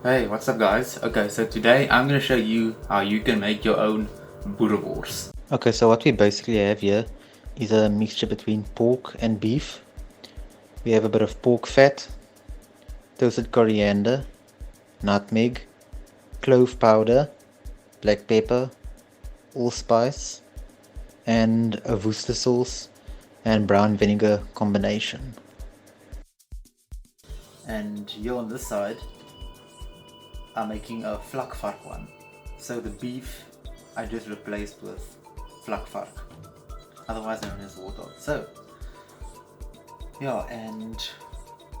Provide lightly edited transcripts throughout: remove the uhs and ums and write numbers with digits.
Hey, what's up guys? Okay, so today I'm going to show you how you can make your own Boerewors. Okay, so what we basically have here is a mixture between pork and beef. We have a bit of pork fat, toasted coriander, nutmeg, clove powder, black pepper, allspice, and a Worcester sauce and brown vinegar combination. And here on this side, I'm making a vlakvark one. So the beef I just replaced with vlakvark, otherwise known as Warthog. So yeah, and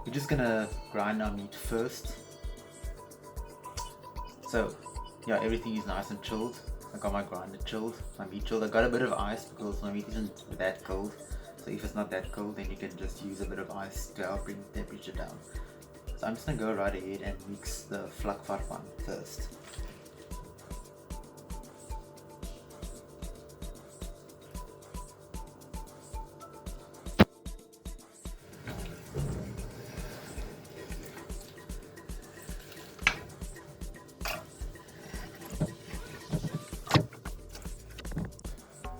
we're just gonna grind our meat first. So yeah, everything is nice and chilled. I got my grinder chilled, my meat chilled. I got a bit of ice because my meat isn't that cold. So if it's not that cold, then you can just use a bit of ice to help bring the temperature down. So I'm just gonna go right ahead and mix the vlakvark one first.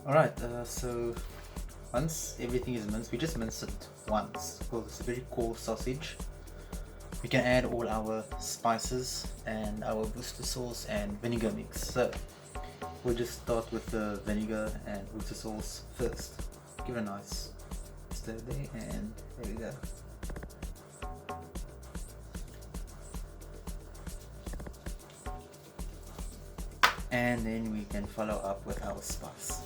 Alright, so once everything is minced, we just mince it once because it's a very coarse sausage. We can add all our spices and our Worcester sauce and vinegar mix. So we'll just start with the vinegar and Worcester sauce first. Give it a nice stir there, and there we go. And then we can follow up with our spice.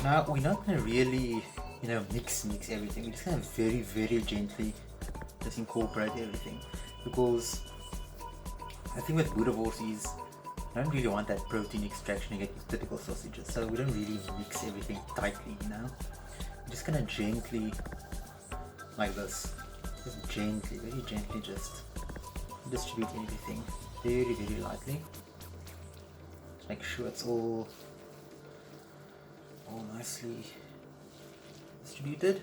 Now we're not gonna really, mix everything. We're just gonna very gently just incorporate everything, because I think with Boerewors is I don't really want that protein extraction you get with typical sausages, so we don't really mix everything tightly, We're just gonna gently, like this, just gently, very gently, just distribute everything very lightly. Just make sure it's all nicely distributed.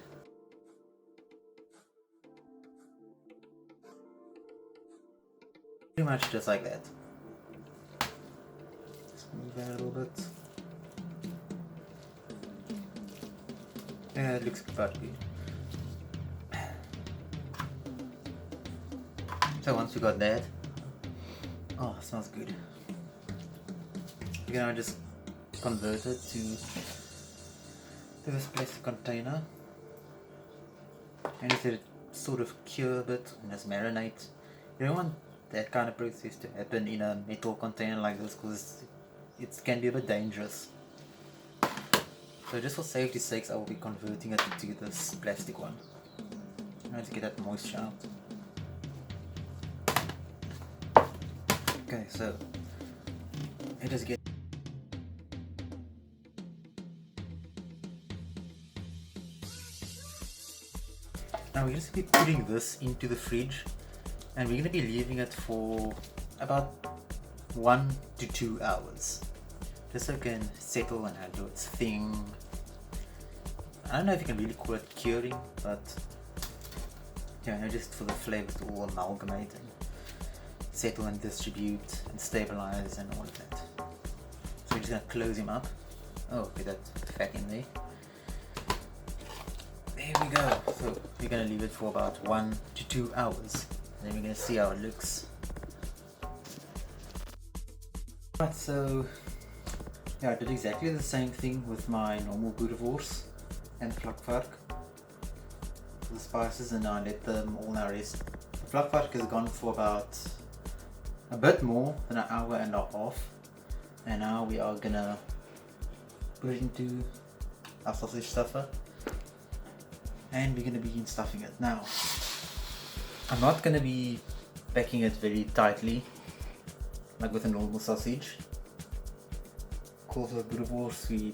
Pretty much just like that. Let's move that a little bit. Yeah, it looks about good. So once we got that, oh, it smells good. We're gonna just convert it to this plastic container, and let it sort of cure a bit and just marinate. You don't want that kind of process to happen in a metal container like this because it can be a bit dangerous. So just for safety's sakes, I will be converting it to this plastic one. I want to get that moisture out. Okay, so I just get. Now we're just going to be putting this into the fridge, and we're going to be leaving it for about 1 to 2 hours, just so it can settle and do its thing. I don't know if you can really call it curing, but yeah, just for the flavor to all amalgamate and settle and distribute and stabilize and all of that. So we're just going to close him up. Oh, get that fat in there. There we go. So we're going to leave it for about 1 to 2 hours, and then we're going to see how it looks. Right, so yeah, I did exactly the same thing with my normal Boerewors and vlakvark. The spices, and I let them all now rest. The vlakvark has gone for about a bit more than an hour and a half, and now we are gonna put it into our sausage stuffer, and we're gonna begin stuffing it. Now, I'm not gonna be packing it very tightly like with a normal sausage. Of course, with Boerewors we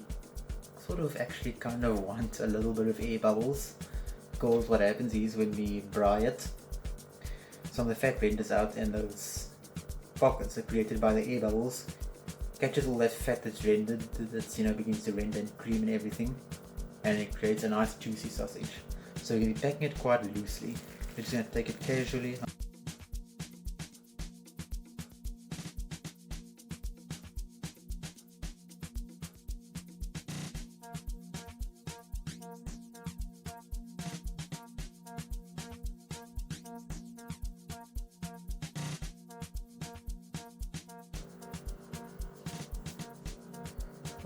sort of actually kind of want a little bit of air bubbles, because what happens is when we braai it, some of the fat renders out, and those pockets are created by the air bubbles catches all that fat that's rendered, that's begins to render and cream and everything, and it creates a nice juicy sausage. So we're going to be packing it quite loosely. We're just going to take it casually.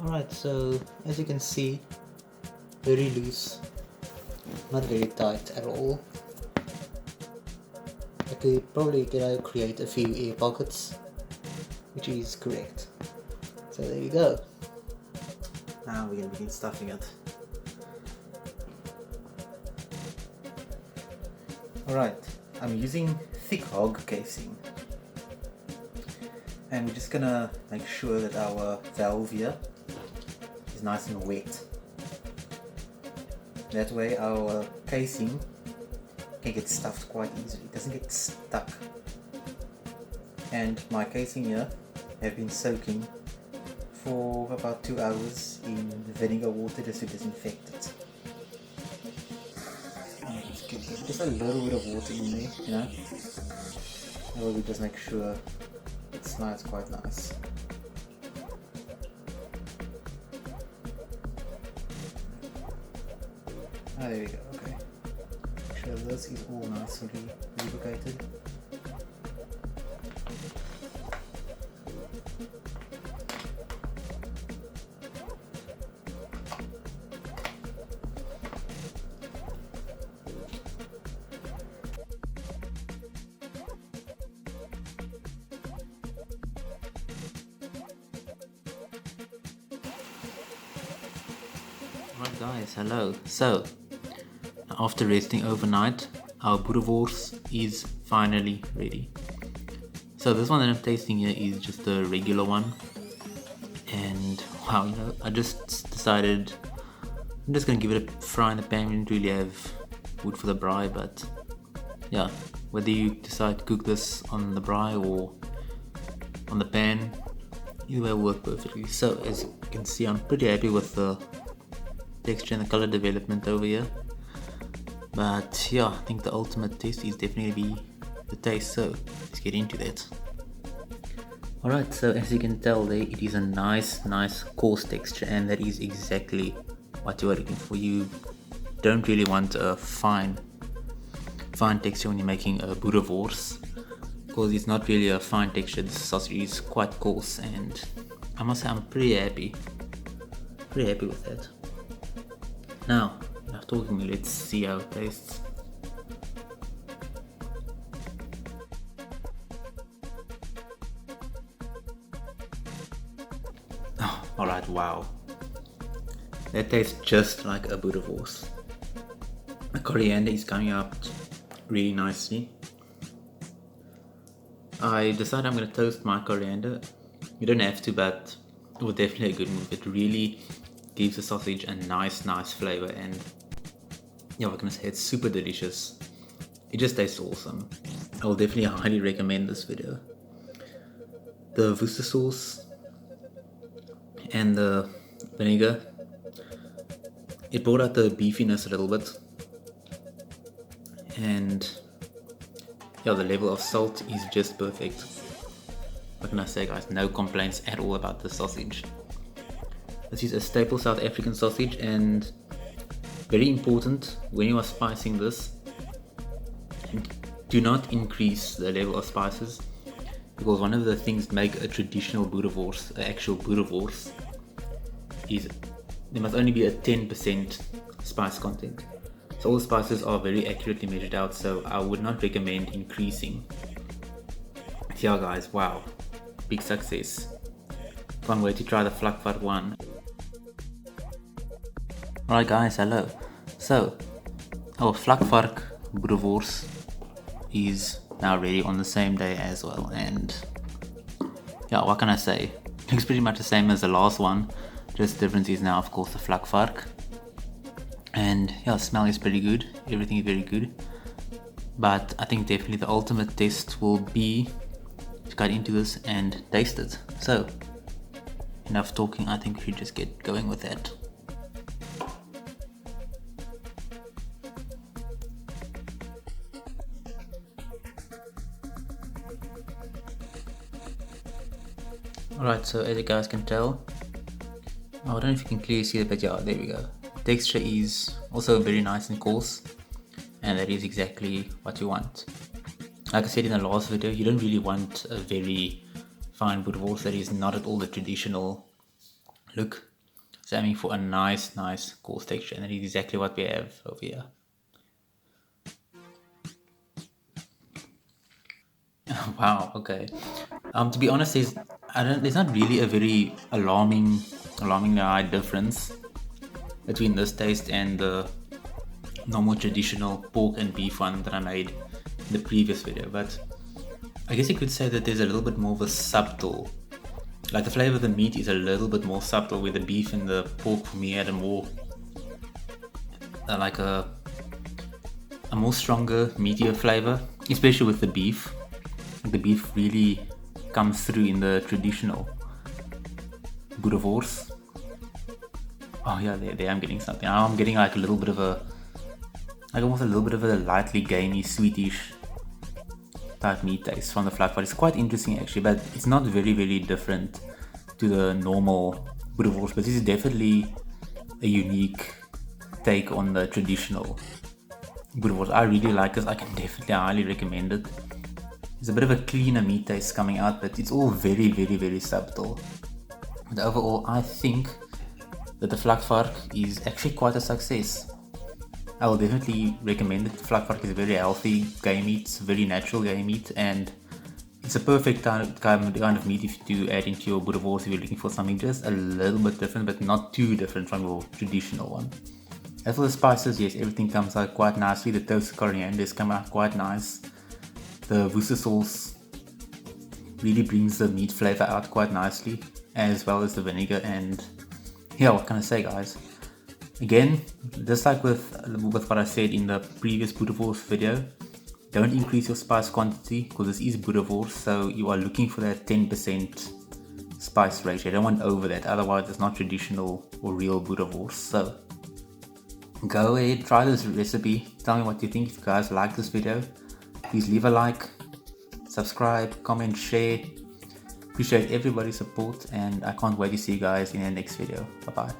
Alright, so as you can see, very loose, not very tight at all. I could probably create a few air pockets, which is correct. So there you go. Now we're going to begin stuffing it. Alright, I'm using thick hog casing. And we're just going to make sure that our valve here is nice and wet. That way our casing can get stuffed quite easily, it doesn't get stuck. And my casing here have been soaking for about 2 hours in vinegar water just to disinfect it. Just a little bit of water in there, that way we just make sure it slides quite nice. Ah, there we go, okay. Make sure this is all nicely lubricated. Alright guys, hello. So, after resting overnight, our Boerewors is finally ready. So this one that I'm tasting here is just a regular one. And wow, I just decided I'm just gonna give it a fry in the pan. We didn't really have wood for the braai, but yeah, whether you decide to cook this on the braai or on the pan, either way will work perfectly. So as you can see, I'm pretty happy with the texture and the color development over here. But yeah, I think the ultimate test is definitely the taste, so let's get into that. Alright, so as you can tell there, it is a nice coarse texture, and that is exactly what you are looking for. You don't really want a fine texture when you're making a Boerewors, because it's not really a fine texture. The sausage is quite coarse, and I must say I'm pretty happy with that. Now, enough talking, let's see how it tastes. Oh, alright, wow. That tastes just like a Boerewors. The coriander is coming out really nicely. I decided I'm going to toast my coriander. You don't have to, but it was definitely a good move. It really gives the sausage a nice flavor, and yeah, what can I say, it's super delicious. It just tastes awesome. I will definitely highly recommend this video. The Worcester sauce and the vinegar, it brought out the beefiness a little bit, and yeah, the level of salt is just perfect. What can I say, guys, no complaints at all about the sausage. This is a staple South African sausage, and very important when you are spicing this, do not increase the level of spices, because one of the things that make a traditional Boerewors, an actual Boerewors, is there must only be a 10% spice content. So all the spices are very accurately measured out, so I would not recommend increasing. But yeah guys, wow, big success. Can't wait to try the Vlakvark one. Alright guys, hello. So, our Vlakvark Boerewors is now ready on the same day as well, and yeah, what can I say? Looks pretty much the same as the last one, just the difference is now of course the Vlakvark. And yeah, the smell is pretty good, everything is very good. But I think definitely the ultimate test will be to cut into this and taste it. So, enough talking. I think we should just get going with that. Alright, so as you guys can tell, I don't know if you can clearly see it, but yeah, there we go. Texture is also very nice and coarse, and that is exactly what you want. Like I said in the last video, you don't really want a very fine Boerewors. That is not at all the traditional look. So aiming for a nice coarse texture, and that is exactly what we have over here. Wow, okay. To be honest, there's not really a very alarmingly high difference between this taste and the normal traditional pork and beef one that I made in the previous video, but I guess you could say that there's a little bit more of a subtle, like the flavor of the meat is a little bit more subtle, where the beef and the pork for me had a more like a more stronger, meatier flavor, especially with the beef. The beef really comes through in the traditional Boerewors. Oh yeah, there I'm getting something. Now I'm getting like a little bit of a, like almost a little bit of a lightly gamey, sweetish type meat taste from the Vlakvaart. It's quite interesting actually, but it's not very different to the normal Boerewors. But this is definitely a unique take on the traditional Boerewors. I really like this. I can definitely highly recommend it. There's a bit of a cleaner meat taste coming out, but it's all very subtle. But overall, I think that the Vlakvaart is actually quite a success. I will definitely recommend it. The Vlakvaart is a very healthy game meat, it's a very natural game meat, and it's a perfect kind of meat if you add into your Boerewors if you're looking for something just a little bit different, but not too different from your traditional one. As for the spices, yes, everything comes out quite nicely. The toasted corianders come out quite nice. The Worcester sauce really brings the meat flavor out quite nicely, as well as the vinegar. And yeah, what can I say, guys? Again, just like with what I said in the previous Boerewors video, don't increase your spice quantity because this is Boerewors, so you are looking for that 10% spice ratio. You don't want over that, otherwise it's not traditional or real Boerewors. So go ahead, try this recipe, tell me what you think. If you guys like this video, please leave a like, subscribe, comment, share. Appreciate everybody's support, and I can't wait to see you guys in the next video. Bye bye.